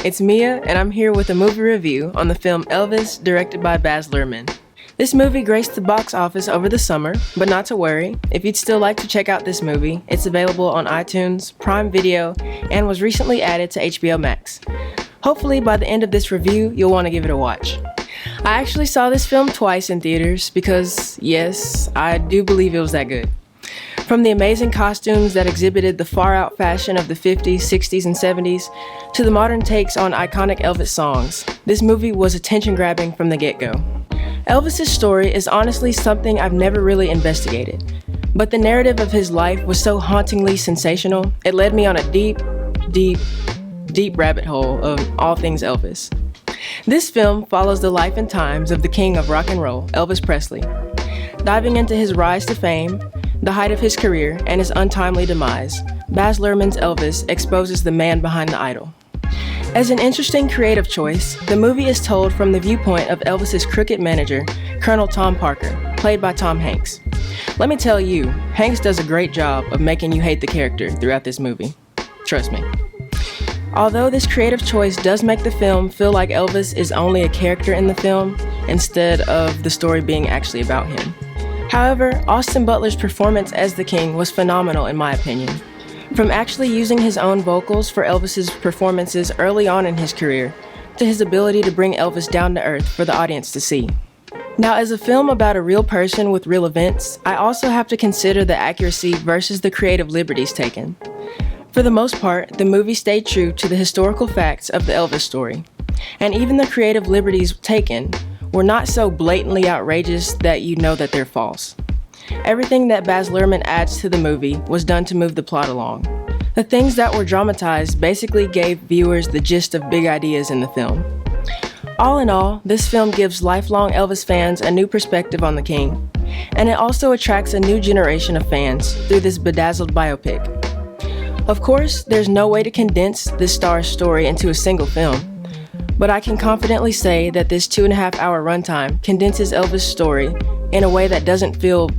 it's Mia, and I'm here with a movie review on the film Elvis, directed by Baz Luhrmann. This movie graced the box office over the summer, but not to worry. If you'd still like to check out this movie, it's available on iTunes, Prime Video, and was recently added to HBO Max. Hopefully, by the end of this review, you'll want to give it a watch. I actually saw this film twice in theaters because, yes, I do believe it was that good. From the amazing costumes that exhibited the far-out fashion of the 50s, 60s, and 70s, to the modern takes on iconic Elvis songs, this movie was attention-grabbing from the get-go. Elvis's story is honestly something I've never really investigated, but the narrative of his life was so hauntingly sensational, it led me on a deep rabbit hole of all things Elvis. This film follows the life and times of the king of rock and roll, Elvis Presley, diving into his rise to fame, the height of his career, and his untimely demise. Baz Luhrmann's Elvis exposes the man behind the idol. As an interesting creative choice, the movie is told from the viewpoint of Elvis's crooked manager, Colonel Tom Parker, played by Tom Hanks. Let me tell you, Hanks does a great job of making you hate the character throughout this movie. Trust me. Although this creative choice does make the film feel like Elvis is only a character in the film, instead of the story being actually about him. However, Austin Butler's performance as the king was phenomenal in my opinion. From actually using his own vocals for Elvis's performances early on in his career, to his ability to bring Elvis down to earth for the audience to see. Now, as a film about a real person with real events, I also have to consider the accuracy versus the creative liberties taken. For the most part, the movie stayed true to the historical facts of the Elvis story, and even the creative liberties taken were not so blatantly outrageous that you know that they're false. Everything that Baz Luhrmann adds to the movie was done to move the plot along. The things that were dramatized basically gave viewers the gist of big ideas in the film. All in all, this film gives lifelong Elvis fans a new perspective on the king, and it also attracts a new generation of fans through this bedazzled biopic. Of course, there's no way to condense this star's story into a single film, but I can confidently say that this 2.5-hour runtime condenses Elvis' story in a way that doesn't feel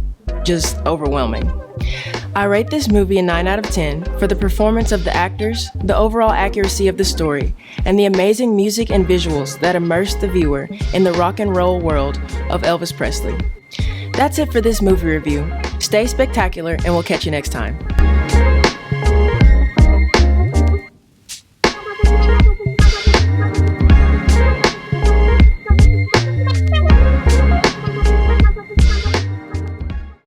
just overwhelming. I rate this movie a 9 out of 10 for the performance of the actors, the overall accuracy of the story, and the amazing music and visuals that immerse the viewer in the rock and roll world of Elvis Presley. That's it for this movie review. Stay spectacular, and we'll catch you next time.